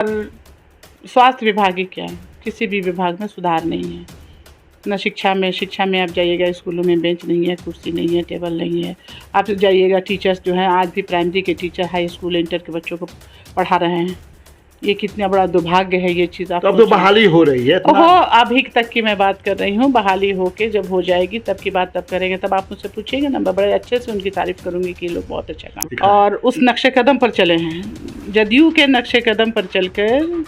स्वास्थ्य विभाग ही क्या, किसी भी विभाग में सुधार नहीं है। न शिक्षा में आप जाइएगा, स्कूलों में बेंच नहीं है, कुर्सी नहीं है, टेबल नहीं है। आप जाइएगा, टीचर्स जो हैं आज भी प्राइमरी के टीचर हाई स्कूल इंटर के बच्चों को पढ़ा रहे हैं। ये कितना बड़ा दुर्भाग्य है ये चीज़। आप तो अब तो बहाली हो रही है हो, अभी तक की मैं बात कर रही हूँ। बहाली हो के जब हो जाएगी तब की बात तब करेंगे, तब आप मुझसे पूछिएगा ना, मैं बड़े अच्छे से उनकी तारीफ करूँगी कि ये लोग बहुत अच्छा काम और उस नक्शे कदम पर चले हैं। जदयू के नक्शे कदम पर चलकर,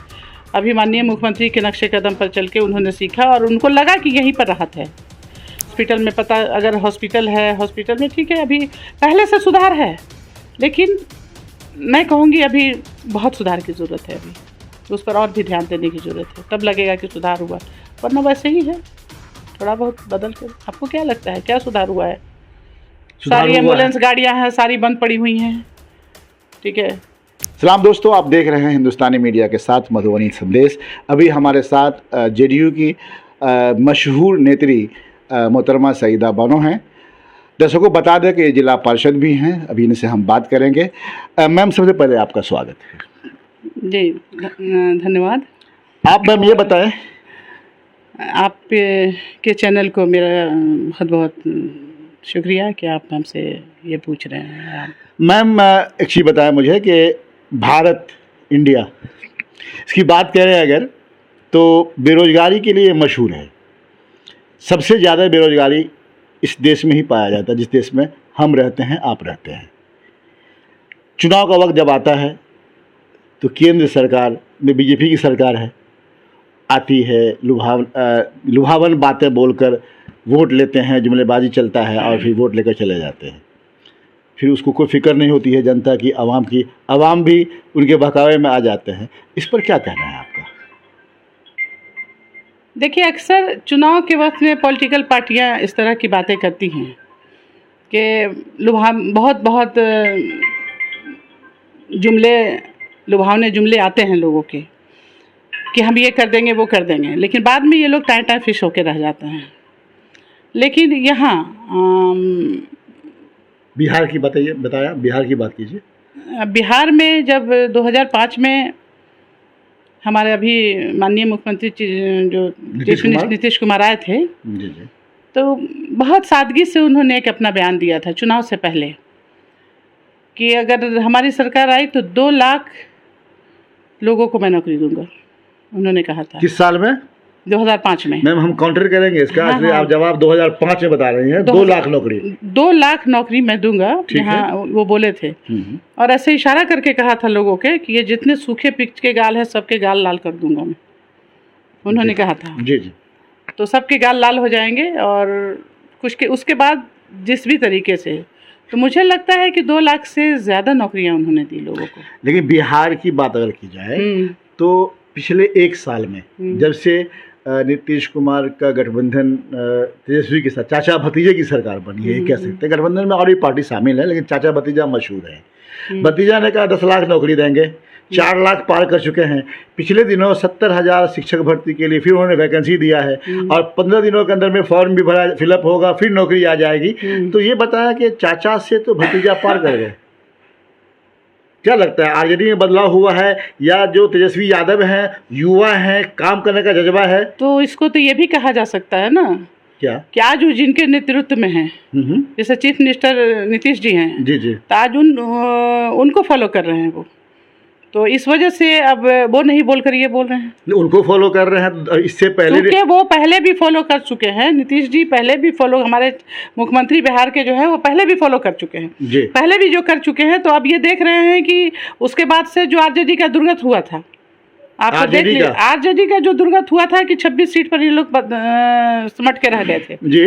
अभी माननीय मुख्यमंत्री के नक्शे कदम पर चल के उन्होंने सीखा और उनको लगा कि यहीं पर राहत है। हॉस्पिटल में पता, अगर हॉस्पिटल है, हॉस्पिटल में ठीक है, अभी पहले से सुधार है, लेकिन मैं कहूँगी अभी बहुत सुधार की ज़रूरत है। अभी तो उस पर और भी ध्यान देने की ज़रूरत है, तब लगेगा कि सुधार हुआ, वरना वैसे ही है, थोड़ा बहुत बदल कर। आपको क्या लगता है क्या सुधार हुआ है? सारी एम्बुलेंस गाड़ियाँ हैं, सारी बंद पड़ी हुई हैं, ठीक है। सलाम दोस्तों, आप देख रहे हैं हिंदुस्तानी मीडिया के साथ मधुबनी संदेश। अभी हमारे साथ जेडीयू की मशहूर नेत्री मोहतरमा सईदा बानो हैं। दर्शकों को बता दें कि ये जिला पार्षद भी हैं, अभी इनसे हम बात करेंगे। मैम, सबसे पहले आपका स्वागत है। जी, धन्यवाद। आप मैम ये बताएं, आप के चैनल को मेरा बहुत बहुत शुक्रिया कि आप हमसे ये पूछ रहे हैं। मैम एक चीज़ बताएं मुझे कि भारत, इंडिया, इसकी बात करें अगर, तो बेरोज़गारी के लिए मशहूर है। सबसे ज़्यादा बेरोज़गारी इस देश में ही पाया जाता है, जिस देश में हम रहते हैं, आप रहते हैं। चुनाव का वक्त जब आता है तो केंद्र सरकार में बीजेपी की सरकार है, आती है, लुभावन बातें बोलकर वोट लेते हैं, जुमलेबाजी चलता है और फिर वोट लेकर चले जाते हैं। फिर उसको कोई फिक्र नहीं होती है जनता की, आवाम भी उनके बहकावे में आ जाते हैं। इस पर क्या कहना है आपका? देखिए, अक्सर चुनाव के वक्त में पॉलिटिकल पार्टियां इस तरह की बातें करती हैं कि बहुत लुभावने जुमले आते हैं लोगों के कि हम ये कर देंगे, वो कर देंगे, लेकिन बाद में ये लोग टाइम फिश होकर रह जाते हैं। लेकिन यहाँ बिहार की बताया, बिहार की बात कीजिए। बिहार में जब 2005 में हमारे अभी माननीय मुख्यमंत्री जो नीतीश कुमार आए थे, जी जी, तो बहुत सादगी से उन्होंने एक अपना बयान दिया था चुनाव से पहले कि अगर हमारी सरकार आई तो 2 लाख लोगों को मैं नौकरी दूंगा, उन्होंने कहा था। किस साल में? 2005 में। मैम, हम काउंटर करेंगे इसका। हाँ, आप जवाब 2005 में बता रही हैं। 2 लाख नौकरी, 2 लाख नौकरी मैं दूंगा, यहाँ वो बोले थे। और ऐसे इशारा करके कहा था लोगों के कि ये जितने सूखे पिच के गाल है सबके गाल लाल कर दूंगा मैं, उन्होंने कहा था। जी जी। तो सबके गाल लाल हो जाएंगे और उसके बाद जिस भी तरीके से, तो मुझे लगता है कि 2 लाख से ज़्यादा नौकरियां उन्होंने दी लोगों को। लेकिन बिहार की बात अगर की जाए तो पिछले 1 साल में जब से नीतीश कुमार का गठबंधन तेजस्वी के साथ चाचा भतीजे की सरकार बनी है, कह सकते हैं। गठबंधन में और भी पार्टी शामिल है, लेकिन चाचा भतीजा मशहूर है। भतीजा ने कहा 10 लाख नौकरी देंगे, 4 लाख पार कर चुके हैं। पिछले दिनों 70,000 शिक्षक भर्ती के लिए फिर उन्होंने वैकेंसी दिया है और 15 दिनों के अंदर में फॉर्म भी भरा, फिलअप होगा, फिर नौकरी आ जाएगी। तो ये बताया कि चाचा से तो भतीजा पार कर गए। क्या लगता है, आरजेडी में बदलाव हुआ है या जो तेजस्वी यादव हैं, युवा हैं, काम करने का जज्बा है? तो इसको तो ये भी कहा जा सकता है ना, कि आज जिनके नेतृत्व में हैं, जैसे चीफ मिनिस्टर नीतीश जी हैं, जी जी, तो आज उनको फॉलो कर रहे हैं वो, तो इस वजह से अब वो नहीं बोलकर ये बोल रहे हैं। उनको फॉलो कर रहे हैं, इससे पहले क्योंकि वो पहले भी फॉलो कर चुके हैं। नीतीश जी पहले भी फॉलो, हमारे मुख्यमंत्री बिहार के जो है वो पहले भी फॉलो कर चुके हैं जी, पहले भी जो कर चुके हैं। तो अब ये देख रहे हैं कि उसके बाद से जो आरजेडी का दुर्गत हुआ था, आप देख लीजिए, आरजेडी का जो दुर्गत हुआ था कि 26 सीट पर ये लोग सिमट के रह गए थे जी।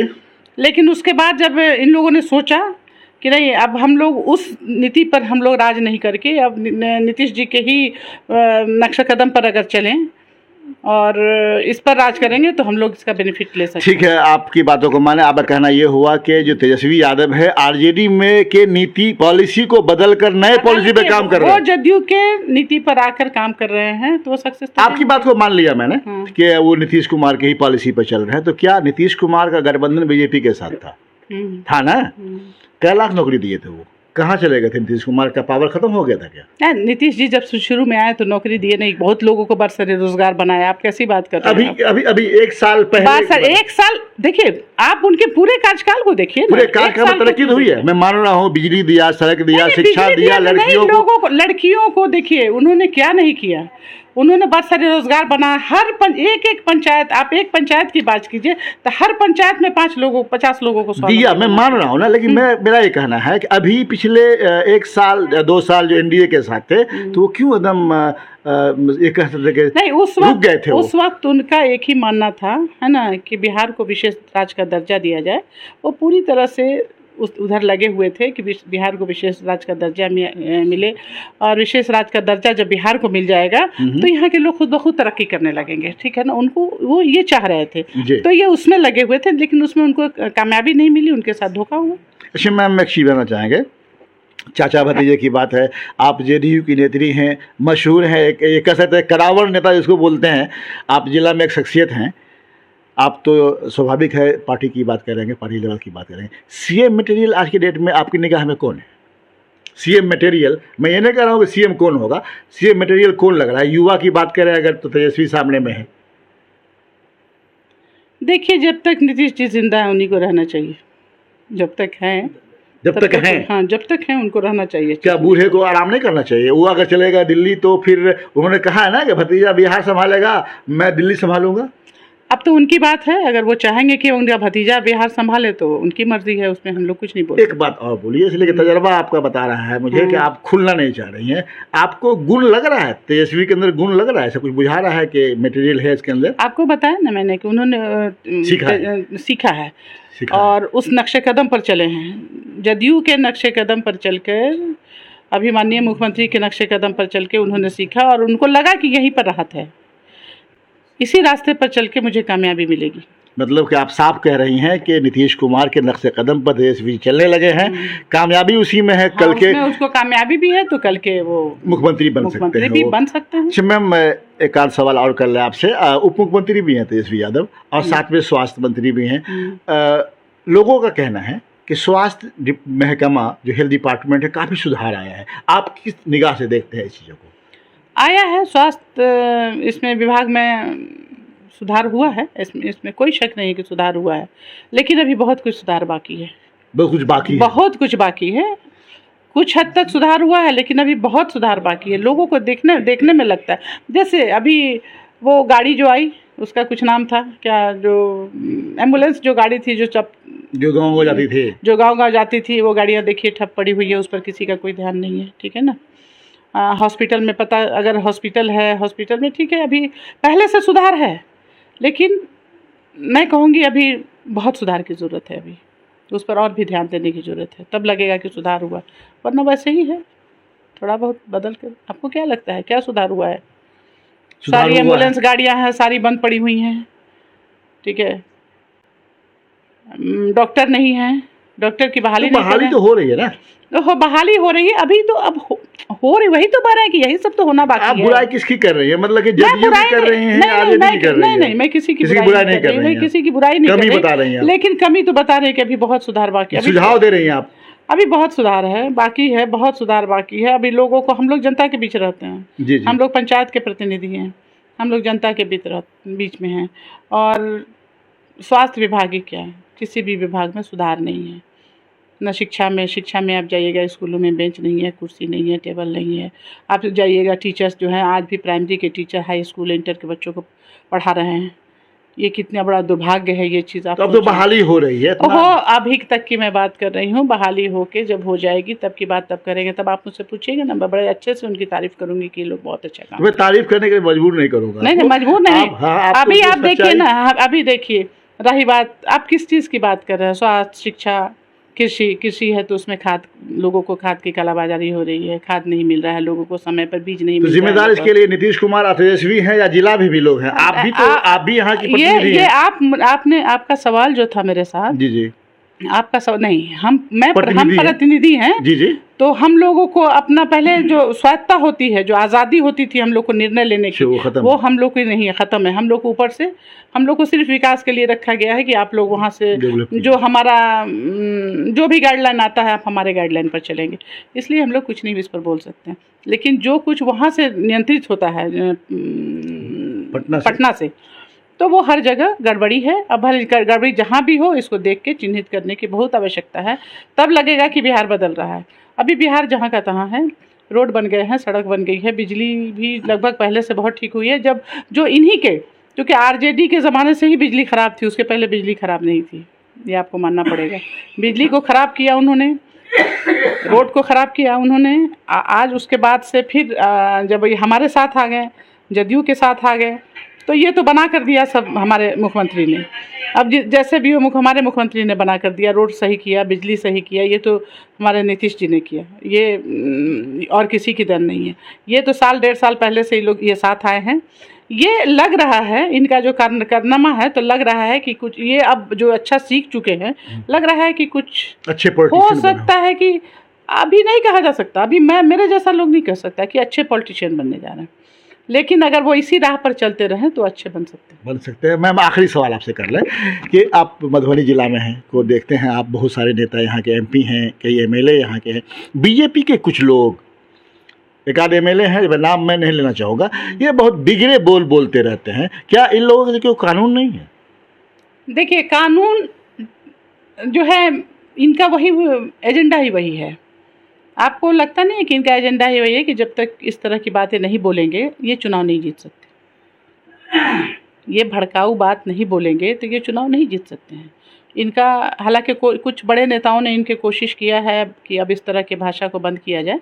लेकिन उसके बाद जब इन लोगों ने सोचा कि नहीं, अब हम लोग उस नीति पर हम लोग राज नहीं करके अब नीतीश जी के ही नक्शा कदम पर अगर चलें और इस पर राज करेंगे तो हम लोग इसका बेनिफिट ले सकते हैं। ठीक है, आपकी बातों को माने। आपका कहना ये हुआ कि जो तेजस्वी यादव है आरजेडी में के नीति पॉलिसी को बदलकर नए पॉलिसी पे काम कर रहे हैं, वो जदयू के नीति पर आकर काम कर रहे हैं, तो वो सक्सेस। आपकी बात को मान लिया मैंने कि वो नीतीश कुमार के ही पॉलिसी पर चल रहे हैं। तो क्या नीतीश कुमार का गठबंधन बीजेपी के साथ था ना? क्या लाख नौकरी दिए थे वो? कहाँ चले गए थे नीतीश कुमार का? पावर खत्म हो गया था क्या? नीतीश जी जब शुरू में आए तो नौकरी दिए नहीं, बहुत लोगों को बरसरे रोजगार बनाया। आप कैसी बात कर रहे हैं? अभी 1 साल पहले, 1 साल देखिए, आप उनके पूरे कार्यकाल को देखिए। पूरे कार्यकाल में तरक्की हुई है, मैं मान रहा हूँ। बिजली दिया, सड़क दिया, शिक्षा दिया, लड़कियों को देखिए उन्होंने क्या नहीं किया। उन्होंने बहुत सारे रोजगार बनाया। एक पंचायत, आप एक पंचायत की बात कीजिए तो हर पंचायत में 50 लोगों को दिया। मैं मान रहा हूँ ना, लेकिन मेरा ये कहना है कि अभी पिछले 1 साल 2 साल जो एनडीए के साथ थे, तो वो क्यों एकदम ये कह सकते कि नहीं, रुक गए थे? उस वक्त उनका एक ही मानना था, है ना, कि बिहार को विशेष राज्य का दर्जा दिया जाए। वो पूरी तरह से उधर लगे हुए थे कि बिहार को विशेष राज्य का दर्जा मिले, और विशेष राज्य का दर्जा जब बिहार को मिल जाएगा तो यहाँ के लोग खुद ब खुद तरक्की करने लगेंगे, ठीक है ना। उनको वो ये चाह रहे थे, तो ये उसमें लगे हुए थे, लेकिन उसमें उनको कामयाबी नहीं मिली, उनके साथ धोखा हुआ। अच्छा मैम, एक चीज़ बताना चाहेंगे, चाचा भतीजे की बात है, आप जेडीयू की नेत्री हैं, मशहूर हैं, एक कह सकते हैं कड़ावड़ नेता जिसको बोलते हैं, आप जिला में एक शख्सियत हैं। आप तो स्वाभाविक है पार्टी की बात करेंगे, पार्टी लेवल की बात करेंगे। सीएम मटेरियल आज की डेट में आपकी निगाह में कौन है? सीएम मटेरियल, मैं ये नहीं कह रहा हूँ कि सीएम कौन होगा, सीएम मटेरियल कौन लग रहा है? युवा की बात करें अगर तो तेजस्वी सामने में है। देखिए, जब तक नीतीश जी जिंदा है उन्हीं को रहना चाहिए। जब तक हैं, हाँ, जब तक हैं उनको रहना चाहिए। क्या बूढ़े को आराम नहीं करना चाहिए? वो अगर चलेगा दिल्ली तो फिर उन्होंने कहा है ना कि भतीजा बिहार संभालेगा, मैं दिल्ली संभालूंगा। अब तो उनकी बात है, अगर वो चाहेंगे कि उनका भतीजा बिहार संभाले तो उनकी मर्जी है, उसमें हम लोग कुछ नहीं बोलते। एक बात और बोलिए, इसलिए कि तजर्बा आपका बता रहा है मुझे कि आप खुलना नहीं चाह रही हैं। आपको गुण लग रहा है, तेजस्वी के अंदर गुण लग रहा है, ऐसा कुछ बुझा रहा है कि मटेरियल है इसके अंदर? आपको बताया ना मैंने कि उन्होंने सीखा है और उस नक्शे कदम पर चले हैं। जदयू के नक्शे कदम पर चलकर, अभी माननीय मुख्यमंत्री के नक्शे कदम पर चल के उन्होंने सीखा और उनको लगा कि यहीं पर राहत है, इसी रास्ते पर चल के मुझे कामयाबी मिलेगी। मतलब कि आप साफ कह रही हैं कि नीतीश कुमार के नक्शे कदम पर तेजस्वी चलने लगे हैं, कामयाबी उसी में है। कल के उसको कामयाबी भी है तो कल के वो मुख्यमंत्री बन सकते हैं। अच्छा मैम, एक आध सवाल और कर ले आपसे। उप मुख्यमंत्री भी हैं तेजस्वी यादव और साथ में स्वास्थ्य मंत्री भी हैं। लोगों का कहना है कि स्वास्थ्य महकमा जो हेल्थ डिपार्टमेंट है, काफ़ी सुधार आया है। आप किस निगाह से देखते हैं इस चीज़ों को? आया है स्वास्थ्य, इसमें विभाग में सुधार हुआ है, इसमें कोई शक नहीं कि सुधार हुआ है, लेकिन अभी बहुत कुछ सुधार बाकी है। बहुत कुछ बाकी है। कुछ हद तक सुधार हुआ है, लेकिन अभी बहुत सुधार बाकी है। लोगों को देखने में लगता है, जैसे अभी वो गाड़ी जो आई, उसका कुछ नाम था क्या, जो एम्बुलेंस जो गाड़ी थी जो गाँव जाती थी, वो गाड़ियाँ देखिए ठप पड़ी हुई है, उस पर किसी का कोई ध्यान नहीं है, ठीक है ना। हॉस्पिटल में पता, अगर हॉस्पिटल है, हॉस्पिटल में ठीक है, अभी पहले से सुधार है, लेकिन मैं कहूँगी अभी बहुत सुधार की ज़रूरत है। अभी उस पर और भी ध्यान देने की ज़रूरत है, तब लगेगा कि सुधार हुआ, वरना वैसे ही है, थोड़ा बहुत बदल कर। आपको क्या लगता है क्या सुधार हुआ है? सारी एम्बुलेंस गाड़ियाँ हैं, सारी बंद पड़ी हुई हैं, ठीक है। डॉक्टर नहीं है, डॉक्टर की बहाली तो हो रही है ना, बहाली हो रही है अभी, तो अब हो रही, वही तो बात है कि यही सब तो होना बाकी है। आप बुराई किसकी कर रही है? मतलब कि जदयू की कर रही हैं, आरजेडी की कर रही हैं? नहीं, मैं किसी की बुराई नहीं कर रही हूँ, किसी की बुराई नहीं कर रही, लेकिन कमी तो बता रहे हैं कि अभी बहुत सुधार बाकी है। सुझाव दे रही हैं आप? अभी बहुत सुधार है, बाकी है, बहुत सुधार बाकी है। अभी लोगों को, हम लोग जनता के बीच रहते हैं, हम लोग पंचायत के प्रतिनिधि हैं, हम लोग जनता के बीच में हैं। और स्वास्थ्य विभाग ही क्या है, किसी भी विभाग में सुधार नहीं है। न शिक्षा में आप जाइएगा, स्कूलों में बेंच नहीं है, कुर्सी नहीं है, टेबल नहीं है। आप जाइएगा, टीचर्स जो हैं, आज भी प्राइमरी के टीचर हाई स्कूल इंटर के बच्चों को पढ़ा रहे हैं। ये कितना बड़ा दुर्भाग्य है ये चीज़। आप अब तो बहाली हो रही है, अभी तक की मैं बात कर रही हूँ। बहाली होके जब हो जाएगी तब की बात तब करेंगे, तब आप मुझसे पूछिएगा ना, मैं बड़े अच्छे से उनकी तारीफ करूंगी कि ये लोग बहुत अच्छा काम। मैं तारीफ करने के लिए मजबूर नहीं करूँगा। नहीं, मजबूर नहीं। अभी आप देखिए ना, अभी देखिए, रही बात, आप किस चीज़ की बात कर रहे हैं? स्वास्थ्य, शिक्षा, कृषि है तो उसमें लोगों को खाद की कालाबाजारी हो रही है, खाद नहीं मिल रहा है, लोगों को समय पर बीज नहीं मिल रहा है। जिम्मेदार इसके लिए नीतीश कुमार, तेजस्वी हैं या जिला भी लोग हैं? आप भी यहाँ की प्रतिनिधि हैं। आपका सवाल जो था मेरे साथ, जी, आपका सब नहीं, हम प्रतिनिधि हैं। प्रतिनिधि हैं। जी जी। तो हम लोगों को अपना पहले जो स्वायत्ता होती है, जो आज़ादी होती थी हम लोग को निर्णय लेने की, वो खत्म वो हम लोग की नहीं है, ख़त्म है। हम लोग को ऊपर से हम लोग को सिर्फ विकास के लिए रखा गया है कि आप लोग वहाँ से जो हमारा जो भी गाइडलाइन आता है आप हमारे गाइडलाइन पर चलेंगे, इसलिए हम लोग कुछ नहीं भी इस पर बोल सकते हैं। लेकिन जो कुछ वहाँ से नियंत्रित होता है पटना से, तो वो हर जगह गड़बड़ी है। अब हर गड़बड़ी जहाँ भी हो इसको देख के चिन्हित करने की बहुत आवश्यकता है, तब लगेगा कि बिहार बदल रहा है। अभी बिहार जहाँ का तहाँ है, रोड बन गए हैं, सड़क बन गई है, बिजली भी लगभग पहले से बहुत ठीक हुई है। जब जो इन्हीं के, क्योंकि आरजेडी के ज़माने से ही बिजली ख़राब थी, उसके पहले बिजली ख़राब नहीं थी, ये आपको मानना पड़ेगा। बिजली को ख़राब किया उन्होंने, रोड को ख़राब किया उन्होंने। आज उसके बाद से फिर जब ये हमारे साथ आ गए, जदयू के साथ आ गए, तो ये तो बना कर दिया सब हमारे मुख्यमंत्री ने। अब जैसे भी वो हमारे मुख्यमंत्री ने बना कर दिया, रोड सही किया, बिजली सही किया, ये तो हमारे नीतीश जी ने किया, ये और किसी की देन नहीं है। ये तो साल 1.5 साल पहले से ही लोग ये साथ आए हैं। ये लग रहा है इनका जो कारनामा है, तो लग रहा है कि कुछ ये अब जो अच्छा सीख चुके हैं, लग रहा है कि कुछ अच्छे हो सकता है। कि अभी नहीं कहा जा सकता, अभी मेरे जैसा लोग नहीं कह सकता कि अच्छे पॉलिटिशियन बनने जा रहे हैं, लेकिन अगर वो इसी राह पर चलते रहें तो अच्छे बन सकते हैं। मैम, आखिरी सवाल आपसे कर लें कि आप मधुबनी जिला में हैं, को देखते हैं आप, बहुत सारे नेता यहाँ के एमपी हैं, कई एमएलए यहाँ के हैं, बीजेपी के कुछ लोग, एक आध एमएलए हैं, नाम मैं नहीं लेना चाहूँगा, ये बहुत बिगड़े बोलते रहते हैं। क्या इन लोगों के कोई कानून नहीं है? देखिए, कानून जो है इनका वही एजेंडा ही वही है। आपको लगता नहीं है कि इनका एजेंडा ही वही है कि जब तक इस तरह की बातें नहीं बोलेंगे ये चुनाव नहीं जीत सकते। ये भड़काऊ बात नहीं बोलेंगे तो ये चुनाव नहीं जीत सकते हैं। इनका हालांकि कुछ बड़े नेताओं ने इनके कोशिश किया है कि अब इस तरह की भाषा को बंद किया जाए,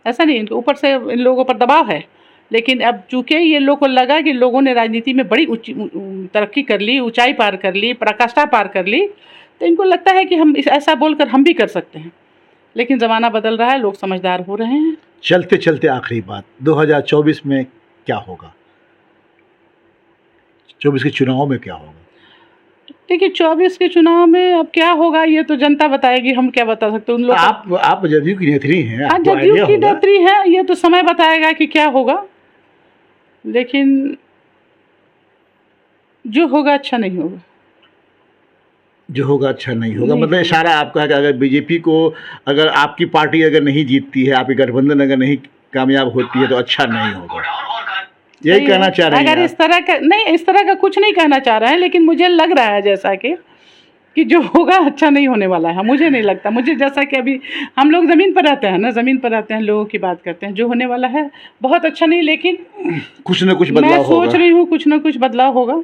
ऐसा नहीं, इनके ऊपर से इन लोगों पर दबाव है। लेकिन अब चूँकि ये लोगों को लगा कि लोगों ने राजनीति में बड़ी तरक्की कर ली, ऊंचाई पार कर ली, पराकाष्ठा पार कर ली, तो इनको लगता है कि हम ऐसा बोलकर हम भी कर सकते हैं। लेकिन ज़माना बदल रहा है, लोग समझदार हो रहे हैं। चलते चलते आखिरी बात, 2024 में क्या होगा? 24 के चुनाव में क्या होगा? देखिए, 24 के चुनाव में अब क्या होगा ये तो जनता बताएगी, हम क्या बता सकते हैं। उन लोग आप जदयू की नेत्री हैं, हाँ, जदयू की नेत्री है, ये तो समय बताएगा कि क्या होगा। लेकिन जो होगा अच्छा नहीं होगा। जो होगा अच्छा नहीं होगा, मतलब इशारा आपका है कि अगर बीजेपी को, अगर आपकी पार्टी अगर नहीं जीतती है, आपकी गठबंधन अगर नहीं कामयाब होती है तो अच्छा नहीं होगा, यही कहना चाह रहे हैं? अगर इस तरह का नहीं, इस तरह का कुछ नहीं कहना चाह रहा है, लेकिन मुझे लग रहा है जैसा कि जो होगा अच्छा नहीं होने वाला है। मुझे नहीं लगता, मुझे जैसा कि अभी हम लोग ज़मीन पर रहते हैं ना, ज़मीन पर रहते हैं, लोगों की बात करते हैं, जो होने वाला है बहुत अच्छा नहीं, लेकिन कुछ न कुछ बदलाव होगा। मैं सोच रही हूँ कुछ न कुछ बदलाव होगा।